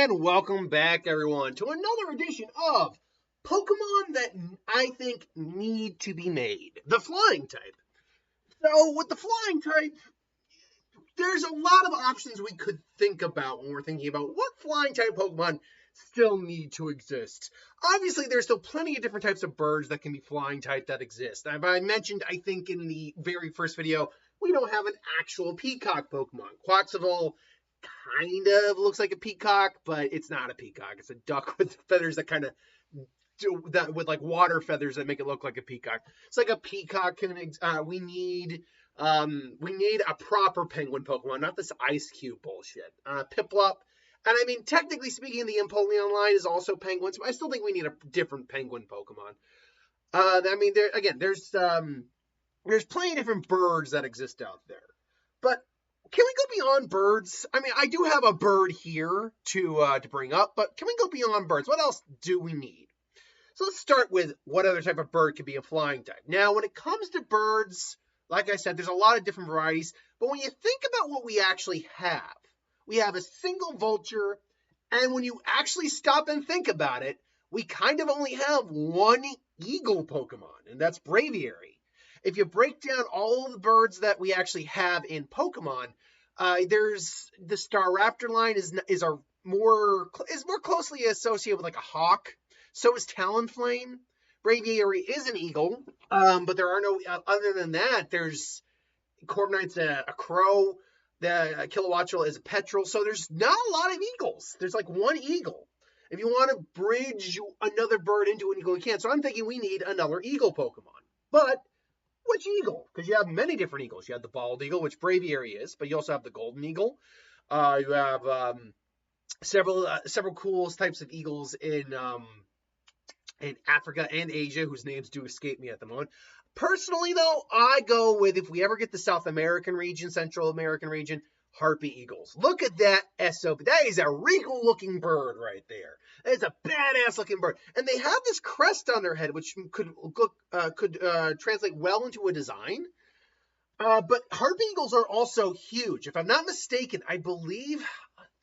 And welcome back, everyone, to another edition of Pokemon that I think need to be made. The Flying type. So, with the Flying type, there's a lot of options we could think about when we're thinking about what Flying type Pokemon still need to exist. Obviously, there's still plenty of different types of birds that can be Flying type that exist. I mentioned, I think, in the very first video, we don't have an actual peacock Pokemon. Quaxaval kind of looks like a peacock, but it's not a peacock. It's a duck with feathers that kind of do that, with like water feathers that make it look like a peacock. It's like a peacock. We need a proper penguin Pokemon, not this Ice Cube bullshit. Piplup. And I mean, technically speaking, the Empoleon line is also penguins, but I still think we need a different penguin Pokemon. There's plenty of different birds that exist out there. But can we go beyond birds? I mean, I do have a bird here to bring up, but can we go beyond birds? What else do we need? So let's start with what other type of bird could be a flying type. Now, when it comes to birds, like I said, there's a lot of different varieties, but when you think about what we actually have, we have a single vulture, and when you actually stop and think about it, we kind of only have one eagle Pokemon, and that's Braviary. If you break down all of the birds that we actually have in Pokemon, there's the Staraptor line is more closely associated with like a hawk. So is Talonflame. Braviary is an eagle, but there are no other than that. There's Corviknight's a crow. The Kilowattrel is a petrel. So there's not a lot of eagles. There's like one eagle. If you want to bridge another bird into an eagle, you can. So I'm thinking we need another eagle Pokemon. But which eagle? Because you have many different eagles. You have the bald eagle, which Braviary is, but you also have the golden eagle. You have several cool types of eagles in Africa and Asia, whose names do escape me at the moment. Personally, though, I go with, if we ever get the South American region, Central American region, Harpy Eagles. Look at that SOP. That is a regal-looking bird right there. That is a badass-looking bird. And they have this crest on their head, which could translate well into a design. But Harpy Eagles are also huge. If I'm not mistaken, I believe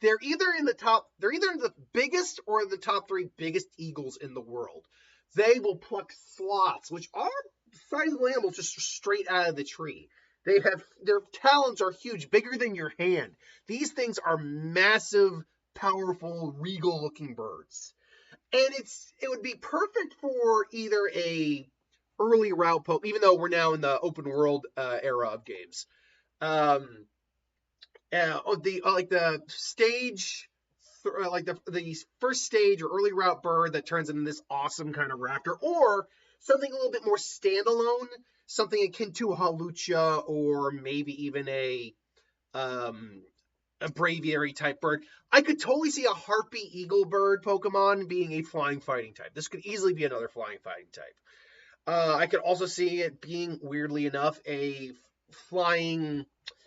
they're either in the biggest or the top 3 biggest eagles in the world. They will pluck sloths, which are sizable animals, just straight out of the tree. Their talons are huge, bigger than your hand. These things are massive, powerful, regal-looking birds. And it would be perfect for either a early route Pokemon, even though we're now in the open world era of games. The first stage or early route bird that turns into this awesome kind of raptor, or something a little bit more standalone, something akin to a Hawlucha, or maybe even a Braviary type bird. I could totally see a Harpy Eagle bird Pokemon being a flying fighting type. This could easily be another flying fighting type. I could also see it being, weirdly enough, a flying,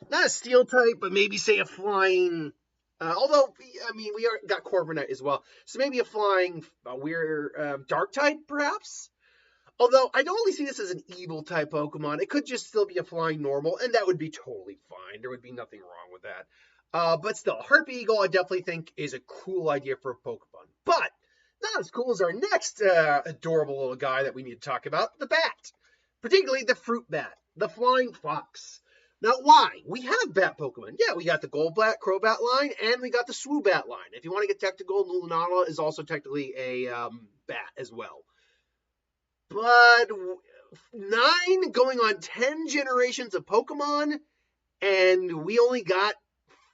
not a steel type, but maybe say a flying, although, I mean, we got Corviknight as well. So maybe a flying, weird dark type, perhaps? Although, I don't really see this as an evil type Pokemon. It could just still be a flying normal, and that would be totally fine. There would be nothing wrong with that. But still, Harpy Eagle, I definitely think, is a cool idea for a Pokemon. But not as cool as our next adorable little guy that we need to talk about, the bat. Particularly the Fruit Bat, the Flying Fox. Now, why? We have bat Pokemon. Yeah, we got the Golbat, Crobat line, and we got the Swoobat line. If you want to get technical, Lunala is also technically a bat as well. But 9 going on 10 generations of Pokemon, and we only got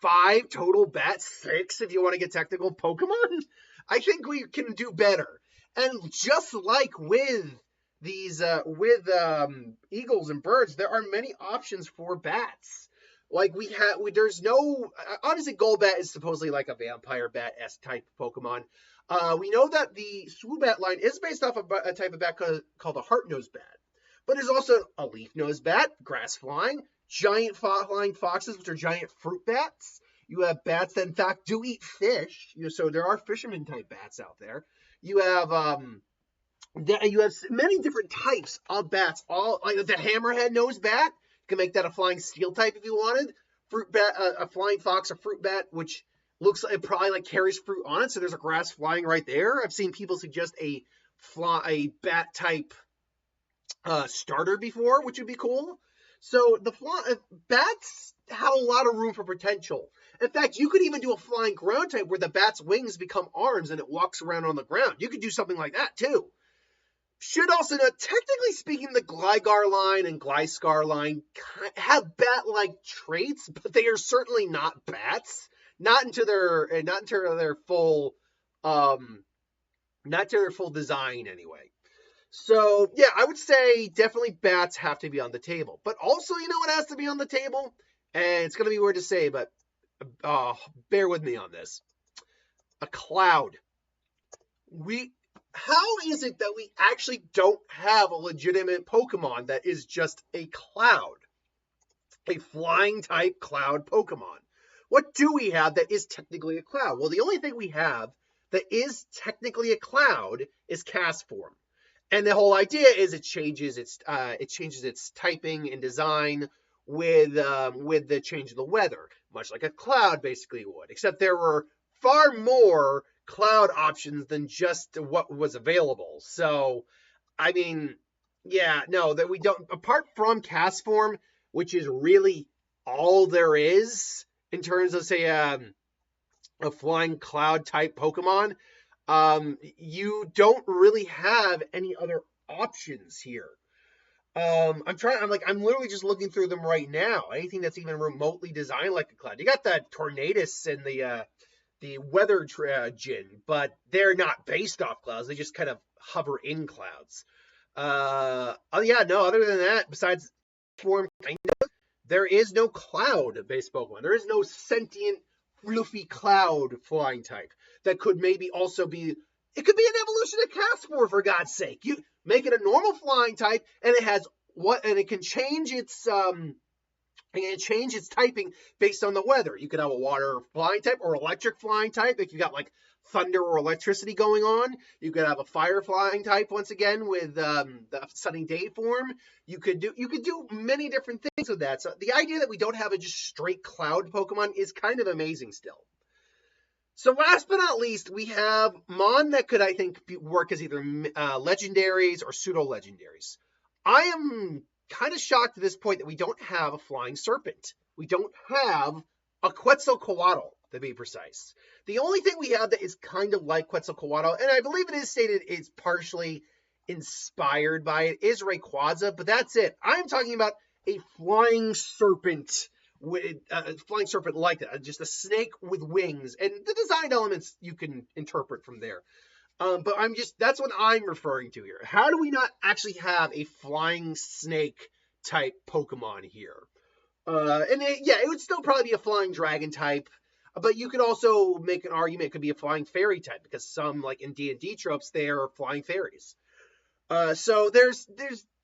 5 total bats, 6 if you want to get technical Pokemon. I think we can do better. And just like with these, eagles and birds, there are many options for bats. Like there's no, obviously Golbat is supposedly like a vampire bat-esque type Pokemon. We know that the Swoobat line is based off of a type of bat called a heart-nosed bat. But there's also a leaf-nosed bat, grass-flying, giant flying foxes, which are giant fruit bats. You have bats that, in fact, do eat fish. So there are fisherman-type bats out there. You have many different types of bats. All like the hammerhead-nosed bat. You can make that a flying steel type if you wanted. Fruit bat, a flying fox, a fruit bat, which looks like it probably like carries fruit on it, so there's a grass flying right there. I've seen people suggest a bat type starter before, which would be cool. So the bats have a lot of room for potential. In fact, you could even do a flying ground type where the bat's wings become arms and it walks around on the ground. You could do something like that too. Should also note, technically speaking, the Gligar line and Gliscor line have bat-like traits, but they are certainly not bats. Not into their full design anyway. So yeah, I would say definitely bats have to be on the table. But also, you know what has to be on the table? And it's gonna be weird to say, but bear with me on this. A cloud. How is it that we actually don't have a legitimate Pokemon that is just a cloud? A flying type cloud Pokemon. What do we have that is technically a cloud? Well, the only thing we have that is technically a cloud is Castform. And the whole idea is it changes its typing and design with the change of the weather, much like a cloud basically would, except there were far more cloud options than just what was available. So, I mean, yeah, no, that we don't, apart from Castform, which is really all there is in terms of, say, a flying cloud type Pokemon, you don't really have any other options here. I'm literally just looking through them right now. Anything that's even remotely designed like a cloud. You got that Tornadus and the Weather Gin, but they're not based off clouds. They just kind of hover in clouds. Other than that, besides form, there is no cloud-based Pokemon. There is no sentient, fluffy cloud flying type that could maybe also be. It could be an evolution of Castform, for God's sake. You make it a normal flying type, and it can change its typing based on the weather. You could have a water flying type or electric flying type if you got like thunder or electricity going on. You could have a fire flying type once again with the sunny day form. You could do many different things with that. So the idea that we don't have a just straight cloud Pokemon is kind of amazing still. So last but not least, we have Mon that could, I think, work as either legendaries or pseudo-legendaries. I am kind of shocked at this point that we don't have a flying serpent. We don't have a Quetzalcoatl, to be precise. The only thing we have that is kind of like Quetzalcoatl, and I believe it is stated it's partially inspired by it, is Rayquaza, but that's it. I'm talking about a flying serpent with flying serpent like that, just a snake with wings, and the design elements you can interpret from there. But that's what I'm referring to here. How do we not actually have a flying snake type Pokemon here? It would still probably be a flying dragon type, but you could also make an argument it could be a flying fairy type, because some, like in D&D tropes, they are flying fairies. So there's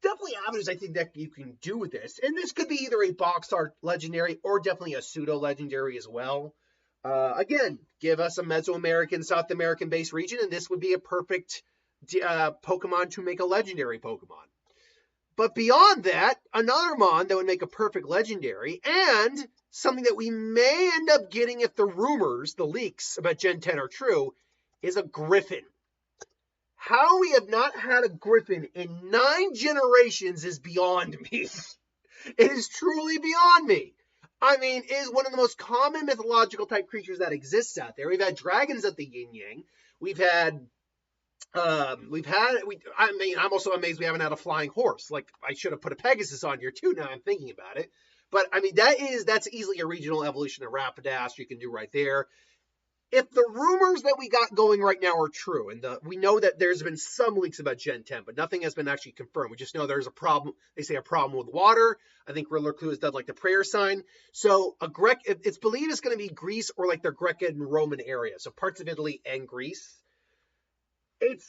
definitely avenues I think that you can do with this. And this could be either a box art legendary or definitely a pseudo legendary as well. Again, give us a Mesoamerican, South American based region, and this would be a perfect Pokemon to make a legendary Pokemon. But beyond that, another Mon that would make a perfect legendary, and something that we may end up getting if the rumors, the leaks about Gen 10 are true, is a Griffin. How we have not had a Griffin in 9 generations is beyond me. It is truly beyond me. I mean, it is one of the most common mythological type creatures that exists out there. We've had dragons at the Yin Yang. I'm also amazed we haven't had a flying horse. Like, I should have put a Pegasus on here too, now I'm thinking about it. But, I mean, that's easily a regional evolution of Rapidash you can do right there. If the rumors that we got going right now are true, and we know that there's been some leaks about Gen 10, but nothing has been actually confirmed. We just know there's a problem. They say a problem with water. I think Riddler Clue has done like the prayer sign. So it's believed it's going to be Greece or like their Greek and Roman area. So parts of Italy and Greece. It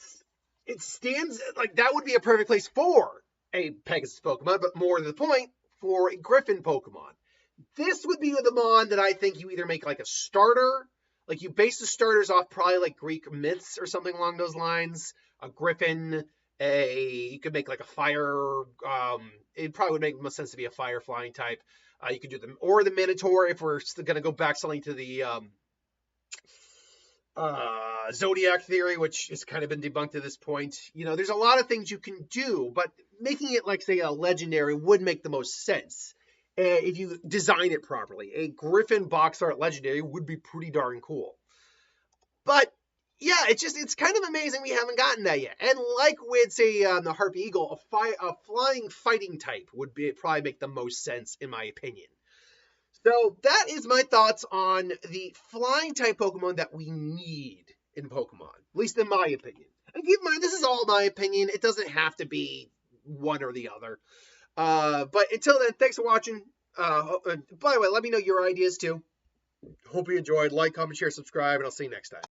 stands like that would be a perfect place for a Pegasus Pokemon, but more to the point, for a Griffin Pokemon. This would be the Mon that I think you either make like a starter. Like, you base the starters off probably like Greek myths or something along those lines. A Griffin, you could make like a fire. It probably would make most sense to be a fire flying type. You could do them, or the Minotaur if we're going to go back something to the Zodiac theory, which has kind of been debunked at this point. There's a lot of things you can do, but making it like, say, a legendary would make the most sense if you design it properly. A Griffin box art legendary would be pretty darn cool. But yeah, it's kind of amazing we haven't gotten that yet. And like with, say, the Harpy Eagle, a flying fighting type would probably make the most sense, in my opinion. So that is my thoughts on the flying type Pokemon that we need in Pokemon, at least in my opinion. And keep in mind, this is all my opinion. It doesn't have to be one or the other. But until then, thanks for watching. By the way, let me know your ideas too. Hope you enjoyed. Like, comment, share, subscribe, and I'll see you next time.